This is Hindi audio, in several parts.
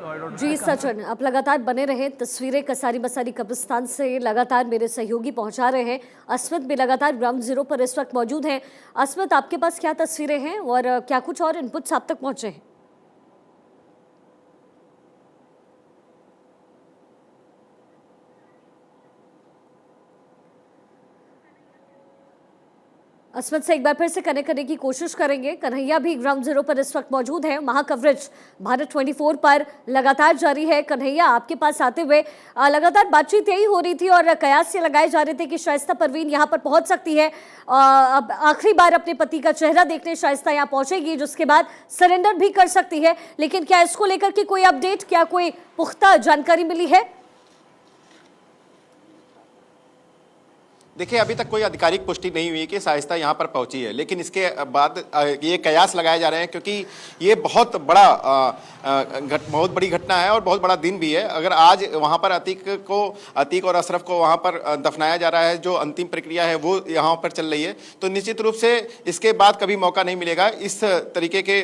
जी सचिन, आप लगातार बने रहे। तस्वीरें कसारी बसारी कब्रिस्तान से लगातार मेरे सहयोगी पहुंचा रहे हैं। अस्मित भी लगातार ग्राउंड जीरो पर इस वक्त मौजूद हैं। अस्मित, आपके पास क्या तस्वीरें हैं और क्या कुछ और इनपुट्स आप तक पहुंचे हैं? अस्मित से एक बार फिर से कनेक्ट करने की कोशिश करेंगे। कन्हैया भी ग्राउंड जीरो पर इस वक्त मौजूद है। महा कवरेज भारत 24 पर लगातार जारी है। कन्हैया, आपके पास आते हुए लगातार बातचीत यही हो रही थी और कयास से लगाए जा रहे थे कि शाइस्ता परवीन यहां पर पहुंच सकती है। अब आखिरी बार अपने पति का चेहरा देखने शाइस्ता यहां पहुंचेगी, जिसके बाद सरेंडर भी कर सकती है। लेकिन क्या इसको लेकर के कोई अपडेट, क्या कोई पुख्ता जानकारी मिली है? देखिए, अभी तक कोई आधिकारिक पुष्टि नहीं हुई कि शाइस्ता यहाँ पर पहुंची है, लेकिन इसके बाद ये कयास लगाए जा रहे हैं क्योंकि ये बहुत बड़ी घटना है और बहुत बड़ा दिन भी है। अगर आज वहाँ पर अतीक और अशरफ को वहाँ पर दफनाया जा रहा है, जो अंतिम प्रक्रिया है वो यहाँ पर चल रही है, तो निश्चित रूप से इसके बाद कभी मौका नहीं मिलेगा इस तरीके के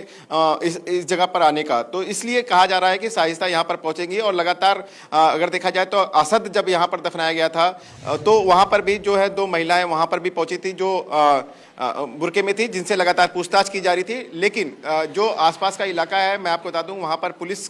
इस जगह पर आने का। तो इसलिए कहा जा रहा है कि शाइस्ता यहाँ पर पहुँचेंगी। और लगातार अगर देखा जाए तो असद जब यहाँ पर दफनाया गया था तो वहाँ पर भी जो है 2 महिलाएं वहां पर भी पहुंची थी जो बुरके में थी, जिनसे लगातार पूछताछ की जा रही थी। लेकिन जो आसपास का इलाका है, मैं आपको बता दूं, वहां पर पुलिस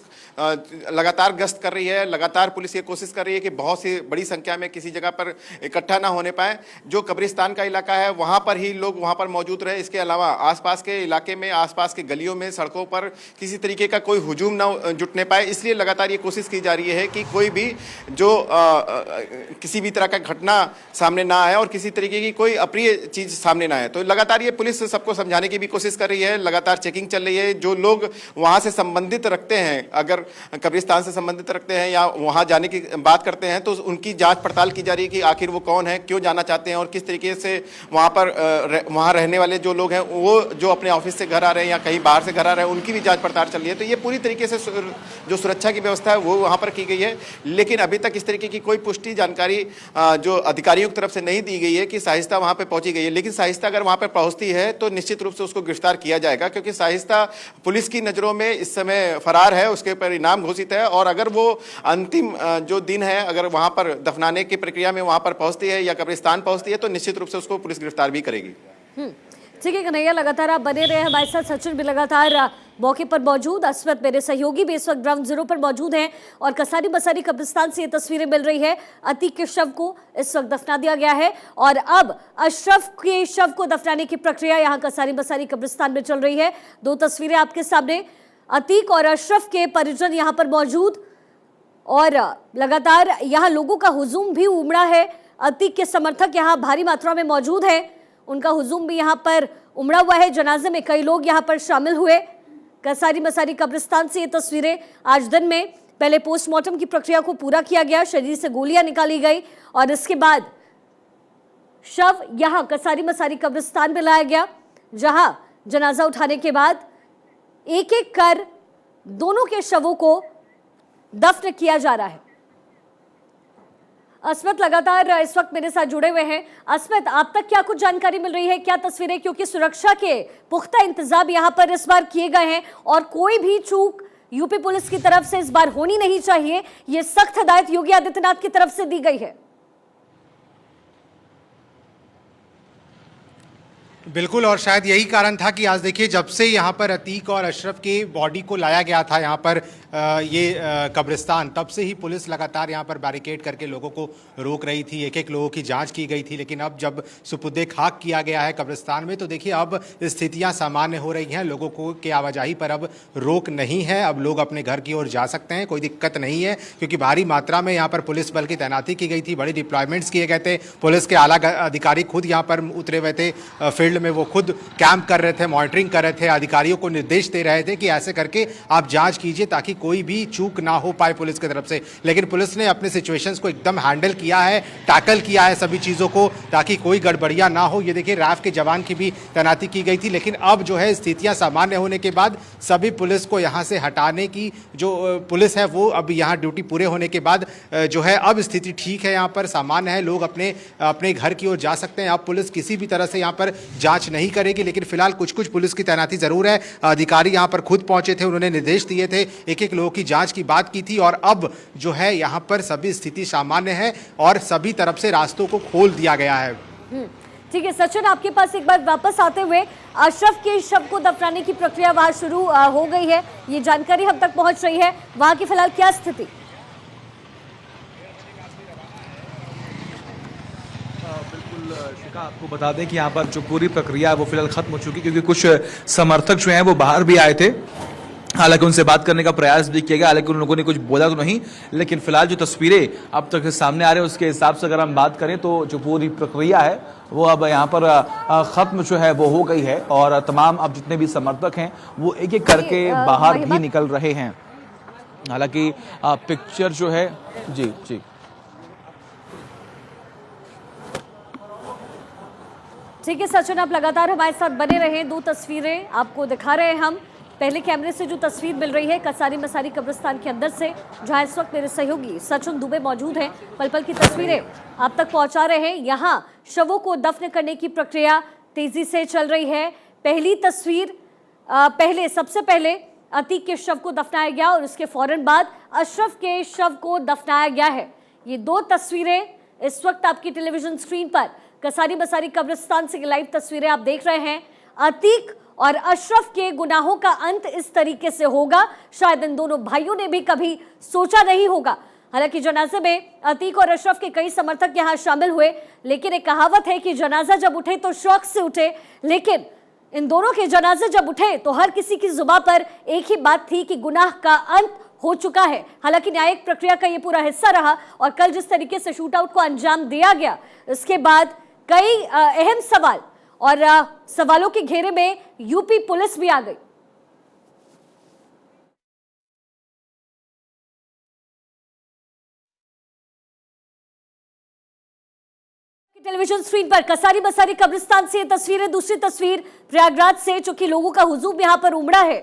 लगातार गश्त कर रही है। लगातार पुलिस ये कोशिश कर रही है कि बहुत सी बड़ी संख्या में किसी जगह पर इकट्ठा ना होने पाए। जो कब्रिस्तान का इलाका है वहां पर ही लोग वहां पर मौजूद रहे। इसके अलावा आसपास के इलाके में, आसपास के गलियों में, सड़कों पर किसी तरीके का कोई हुजूम ना जुटने पाए। इसलिए लगातार ये कोशिश की जा रही है कि कोई भी जो किसी भी तरह का घटना सामने ना आए और किसी तरीके की कोई अप्रिय चीज सामने ना आए। तो लगातार ये पुलिस सबको समझाने की भी कोशिश कर रही है। लगातार चेकिंग चल रही है। जो लोग वहां से संबंधित रखते हैं, अगर कब्रिस्तान से संबंधित रखते हैं या वहां जाने की बात करते हैं, तो उनकी जांच पड़ताल की जा रही है कि आखिर वो कौन है, क्यों जाना चाहते हैं और किस तरीके से वहां रहने वाले जो लोग हैं, वो जो अपने ऑफिस से घर आ रहे हैं या कहीं बाहर से घर आ रहे हैं, उनकी भी जांच पड़ताल चल रही है। तो ये पूरी तरीके से जो सुरक्षा की व्यवस्था है वो वहां पर की गई है। लेकिन अभी तक इस तरीके की कोई पुष्टि जानकारी जो अधिकारियों की तरफ से नहीं दी गई है कि शाइस्ता वहां पर पहुंची गई है। लेकिन शाइस्ता अगर वहां पर पहुंचती है तो निश्चित रूप से उसको गिरफ्तार किया जाएगा, क्योंकि शाइस्ता पुलिस की नजरों में इस समय फरार है, उसके ऊपर इनाम घोषित है। और अगर वो अंतिम जो दिन है, अगर वहां पर दफनाने की प्रक्रिया में वहां पर पहुंचती है या कब्रिस्तान पहुंचती है, तो निश्चित रूप से उसको पुलिस गिरफ्तार भी करेगी। ठीक है कन्हैया, लगातार आप बने रहे हमारे साथ। सचिन भी लगातार मौके पर मौजूद। अस्मित, मेरे सहयोगी भी इस वक्त ग्राउंड जीरो पर मौजूद हैं और कसारी बसारी कब्रिस्तान से ये तस्वीरें मिल रही है। अतीक के शव को इस वक्त दफना दिया गया है और अब अशरफ के शव को दफनाने की प्रक्रिया यहाँ कसारी बसारी कब्रिस्तान में चल रही है। 2 तस्वीरें आपके सामने, अतीक और अशरफ के परिजन यहाँ पर मौजूद और लगातार यहाँ लोगों का हुजूम भी उमड़ा है। अतीक के समर्थक यहाँ भारी मात्रा में मौजूद है, उनका हुजूम भी यहाँ पर उमड़ा हुआ है। जनाजे में कई लोग यहाँ पर शामिल हुए। कसारी मसारी कब्रिस्तान से ये तस्वीरें। आज दिन में पहले पोस्टमार्टम की प्रक्रिया को पूरा किया गया, शरीर से गोलियां निकाली गई और इसके बाद शव यहाँ कसारी मसारी कब्रिस्तान में लाया गया, जहां जनाजा उठाने के बाद एक एक कर दोनों के शवों को दफन किया जा रहा है। अस्मित लगातार इस वक्त मेरे साथ जुड़े हुए हैं। अस्मित, आप तक क्या कुछ जानकारी मिल रही है, क्या तस्वीरें, क्योंकि सुरक्षा के पुख्ता इंतजाम यहां पर इस बार किए गए हैं और कोई भी चूक यूपी पुलिस की तरफ से इस बार होनी नहीं चाहिए, यह सख्त हिदायत योगी आदित्यनाथ की तरफ से दी गई है। बिल्कुल, और शायद यही कारण था कि आज देखिए, जब से यहाँ पर अतीक और अशरफ की बॉडी को लाया गया था यहाँ पर कब्रिस्तान, तब से ही पुलिस लगातार यहाँ पर बैरिकेड करके लोगों को रोक रही थी। एक एक लोगों की जांच की गई थी। लेकिन अब जब सुपुर्दे खाक किया गया है कब्रिस्तान में, तो देखिए अब स्थितियाँ सामान्य हो रही हैं। लोगों को के आवाजाही पर अब रोक नहीं है। अब लोग अपने घर की ओर जा सकते हैं, कोई दिक्कत नहीं है, क्योंकि भारी मात्रा में यहाँ पर पुलिस बल की तैनाती की गई थी। बड़े डिप्लॉयमेंट्स किए गए थे। पुलिस के आला अधिकारी खुद यहाँ पर उतरे हुए थे फील्ड में, वो खुद कैंप कर रहे थे, मॉनिटरिंग कर रहे थे, अधिकारियों को निर्देश दे रहे थे कि ऐसे करके आप जांच कीजिए ताकि कोई भी चूक ना हो पाए पुलिस की तरफ से। लेकिन पुलिस ने अपने सिचुएशंस को एकदम हैंडल किया है, टैकल किया है सभी चीज़ों को, ताकि कोई गड़बड़ियां ना हो। ये देखिए, रैफ के जवान की भी तैनाती की गई थी। लेकिन अब जो है स्थितियां सामान्य होने के बाद सभी पुलिस को यहाँ से हटाने की जो पुलिस है वो अब यहाँ ड्यूटी पूरे होने के बाद जो है अब स्थिति ठीक है, यहाँ पर सामान्य है। लोग अपने अपने घर की ओर जा सकते हैं। अब पुलिस किसी भी तरह से यहाँ पर जांच जांच नहीं करेगी, लेकिन फिलहाल कुछ कुछ पुलिस की तैनाती जरूर है। अधिकारी यहां पर खुद पहुंचे थे, उन्होंने निर्देश दिए थे, एक एक लोगों की जांच की बात की थी और अब जो है यहां पर सभी स्थिति सामान्य है और सभी तरफ से रास्तों को खोल दिया गया है। ठीक है सचिन, आपके पास एक बार वापस आते हुए, अशरफ के शव को दफनाने की प्रक्रिया वहां शुरू हो गई है, ये जानकारी हम तक पहुंच रही है, वहां की फिलहाल क्या स्थिति? बिल्कुल शिखा, आपको बता दें कि यहाँ पर जो पूरी प्रक्रिया है वो फिलहाल खत्म हो चुकी है, क्योंकि कुछ समर्थक जो हैं वो बाहर भी आए थे। हालांकि उनसे बात करने का प्रयास भी किया गया, हालांकि उन लोगों ने कुछ बोला तो नहीं, लेकिन फिलहाल जो तस्वीरें अब तक सामने आ रही है उसके हिसाब से अगर हम बात करें तो जो पूरी प्रक्रिया है वो अब यहाँ पर खत्म जो है वो हो गई है और तमाम अब जितने भी समर्थक हैं वो एक एक करके बाहर भी निकल रहे हैं। हालांकि पिक्चर जो है जी जी ठीक है सचिन, आप लगातार हमारे साथ बने रहे। दो तस्वीरें आपको दिखा रहे हैं हम। पहले कैमरे से जो तस्वीर मिल रही है कसारी मसारी कब्रिस्तान के अंदर से, जहां इस वक्त मेरे सहयोगी सचिन दुबे मौजूद हैं, पल पल की तस्वीरें आप तक पहुंचा रहे हैं। यहां शवों को दफन करने की प्रक्रिया तेजी से चल रही है। पहली तस्वीर सबसे पहले अतीक के शव को दफनाया गया और उसके फौरन बाद अशरफ के शव को दफनाया गया है। ये दो तस्वीरें इस वक्त आपकी टेलीविजन स्क्रीन पर कसारी मसारी कब्रिस्तान से लाइव तस्वीरें आप देख रहे हैं। अतीक और अशरफ के गुनाहों का अंत इस तरीके से होगा, शायद इन दोनों भाइयों ने भी कभी सोचा नहीं होगा। हालांकि जनाजे में अतीक और अशरफ के कई समर्थक यहां शामिल हुए, लेकिन एक कहावत है कि जनाजा जब उठे तो शौक से उठे, लेकिन इन दोनों के जनाजे जब उठे तो हर किसी की जुबान पर एक ही बात थी कि गुनाह का अंत हो चुका है। हालांकि न्यायिक प्रक्रिया का ये पूरा हिस्सा रहा और कल जिस तरीके से शूट आउट को अंजाम दिया गया, इसके बाद कई अहम सवाल और सवालों के घेरे में यूपी पुलिस भी आ गई। टेलीविजन स्क्रीन पर कसारी मसारी कब्रिस्तान से ये तस्वीरें। दूसरी तस्वीर प्रयागराज से, चूंकि लोगों का हुजूम यहां पर उमड़ा है।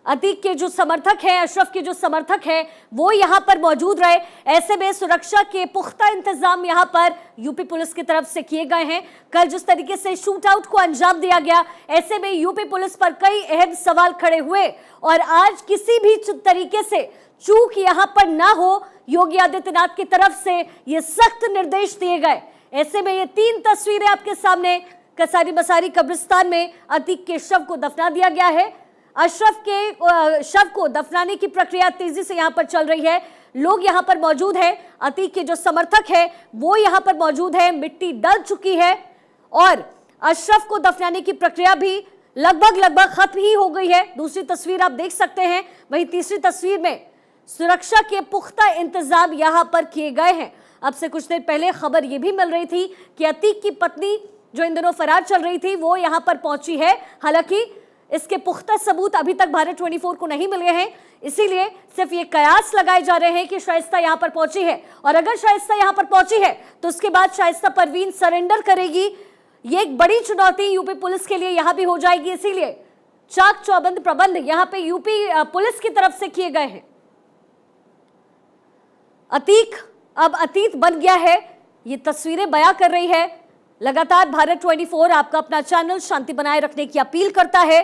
अतीक के जो समर्थक हैं, अशरफ के जो समर्थक हैं, वो यहां पर मौजूद रहे। ऐसे में सुरक्षा के पुख्ता इंतजाम यहां पर यूपी पुलिस की तरफ से किए गए हैं। कल जिस तरीके से शूट आउट को अंजाम दिया गया, ऐसे में यूपी पुलिस पर कई अहम सवाल खड़े हुए और आज किसी भी तरीके से चूक यहां पर ना हो, योगी आदित्यनाथ की तरफ से ये सख्त निर्देश दिए गए। ऐसे में ये तीन तस्वीरें आपके सामने, कसारी मसारी कब्रिस्तान में अतीक के शव को दफना दिया गया है। अशरफ के शव को दफनाने की प्रक्रिया तेजी से यहां पर चल रही है। लोग यहां पर मौजूद हैं, अतीक के जो समर्थक हैं वो यहां पर मौजूद हैं। मिट्टी डल चुकी है और अशरफ को दफनाने की प्रक्रिया भी लगभग खत्म ही हो गई है। दूसरी तस्वीर आप देख सकते हैं। वहीं तीसरी तस्वीर में सुरक्षा के पुख्ता इंतजाम यहां पर किए गए हैं। अब से कुछ देर पहले खबर यह भी मिल रही थी कि अतीक की पत्नी जो इन दिनों फरार चल रही थी वो यहां पर पहुंची है। हालांकि इसके पुख्ता सबूत अभी तक भारत 24 को नहीं मिले हैं, इसीलिए सिर्फ ये कयास लगाए जा रहे हैं कि शाइस्ता यहां पर पहुंची है और अगर शाइस्ता यहां पर पहुंची है तो उसके बाद शाइस्ता परवीन सरेंडर करेगी। ये एक बड़ी चुनौती यूपी पुलिस के लिए यहां भी हो जाएगी, इसीलिए चाक चौबंद प्रबंध यहां पे यूपी पुलिस की तरफ से किए गए हैं। अतीक अब अतीत बन गया है, ये तस्वीरें बयां कर रही है। लगातार भारत 24 आपका अपना चैनल शांति बनाए रखने की अपील करता है।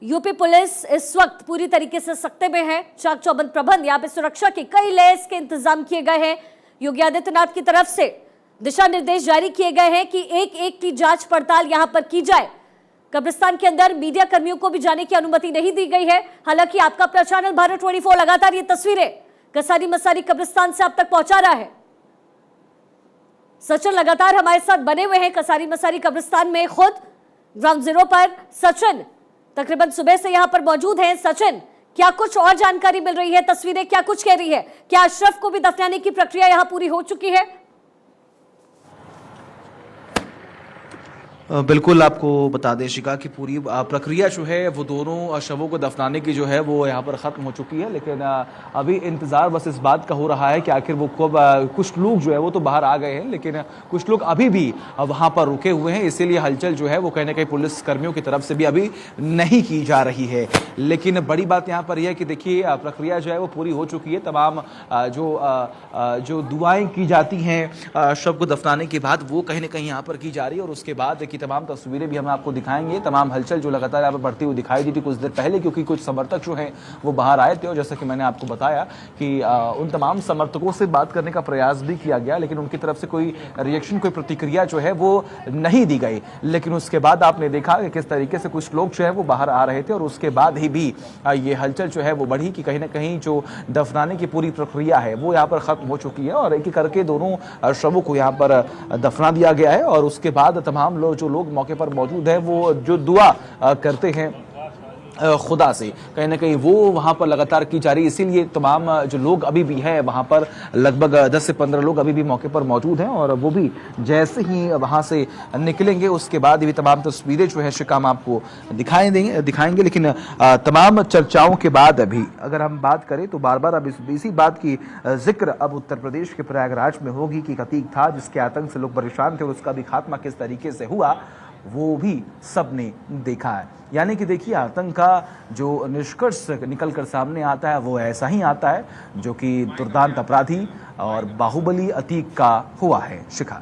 यूपी पुलिस इस वक्त पूरी तरीके से सख्ते में है। चाक चौबंद प्रबंध, यहाँ पे सुरक्षा के कई लेयर्स के इंतजाम किए गए हैं। योगी आदित्यनाथ की तरफ से दिशा निर्देश जारी किए गए हैं कि एक एक की जांच पड़ताल यहां पर की जाए। कब्रिस्तान के अंदर मीडिया कर्मियों को भी जाने की अनुमति नहीं दी गई है। हालांकि आपका अपना चैनल भारत 24 लगातार ये तस्वीरें कसारी मसारी कब्रिस्तान से आप तक पहुंचा रहा है। सचिन लगातार हमारे साथ बने हुए हैं कसारी मसारी कब्रिस्तान में, खुद ग्राउंड जीरो पर सचिन तकरीबन सुबह से यहां पर मौजूद हैं। सचिन, क्या कुछ और जानकारी मिल रही है? तस्वीरें क्या कुछ कह रही है? क्या अशरफ को भी दफनाने की प्रक्रिया यहां पूरी हो चुकी है? बिल्कुल आपको बता दें शिका कि पूरी प्रक्रिया जो है वो दोनों शवों को दफनाने की जो है वो यहाँ पर ख़त्म हो चुकी है, लेकिन अभी इंतज़ार बस इस बात का हो रहा है कि आखिर वो कब कुछ लोग जो है वो तो बाहर आ गए हैं, लेकिन कुछ लोग अभी भी वहाँ पर रुके हुए हैं। इसीलिए हलचल जो है वो कहीं ना कहीं पुलिस कर्मियों की तरफ से भी अभी नहीं की जा रही है। लेकिन बड़ी बात यहाँ पर यह है कि देखिए प्रक्रिया जो है वो पूरी हो चुकी है। तमाम जो दुआएँ की जाती हैं शव को दफनाने के बाद वो कहीं ना कहीं यहाँ पर की जा रही है और उसके बाद की तमाम तस्वीरें भी हम आपको दिखाएंगे। तमाम हलचल जो लगातार यहाँ पर बढ़ती हुई दिखाई दी थी कुछ देर पहले, क्योंकि कुछ समर्थक जो हैं वो बाहर आए थे और जैसा कि मैंने आपको बताया कि उन तमाम समर्थकों से बात करने का प्रयास भी किया गया, लेकिन उनकी तरफ से कोई रिएक्शन, कोई प्रतिक्रिया जो है वो नहीं दी गई। लेकिन उसके बाद आपने देखा कि किस तरीके से कुछ लोग जो है वो बाहर आ रहे थे और उसके बाद ही भी ये हलचल जो है वो बढ़ी कि कहीं ना कहीं जो दफनाने की पूरी प्रक्रिया है वो यहाँ पर खत्म हो चुकी है और एक एक करके दोनों शवों को यहाँ पर दफना दिया गया है। और उसके बाद तमाम लोग जो लोग मौके पर मौजूद हैं वो जो दुआ करते हैं खुदा से, कहीं ना कहीं वो वहाँ पर लगातार की जा रही है। इसीलिए तमाम जो लोग अभी भी हैं वहाँ पर, लगभग 10 से 15 लोग अभी भी मौके पर मौजूद हैं और वो भी जैसे ही वहाँ से निकलेंगे उसके बाद भी तमाम तस्वीरें जो है शिकाम आपको दिखाएंगे। लेकिन तमाम चर्चाओं के बाद अभी अगर हम बात करें तो बार बार अब इसी बात की जिक्र अब उत्तर प्रदेश के प्रयागराज में होगी कि अतीक था जिसके आतंक से लोग परेशान थे और उसका भी खात्मा किस तरीके से हुआ वो भी सबने देखा है। यानी कि देखिए, आतंक का जो निष्कर्ष निकल कर सामने आता है वो ऐसा ही आता है जो कि दुर्दांत अपराधी और बाहुबली अतीक का हुआ है। शिखा।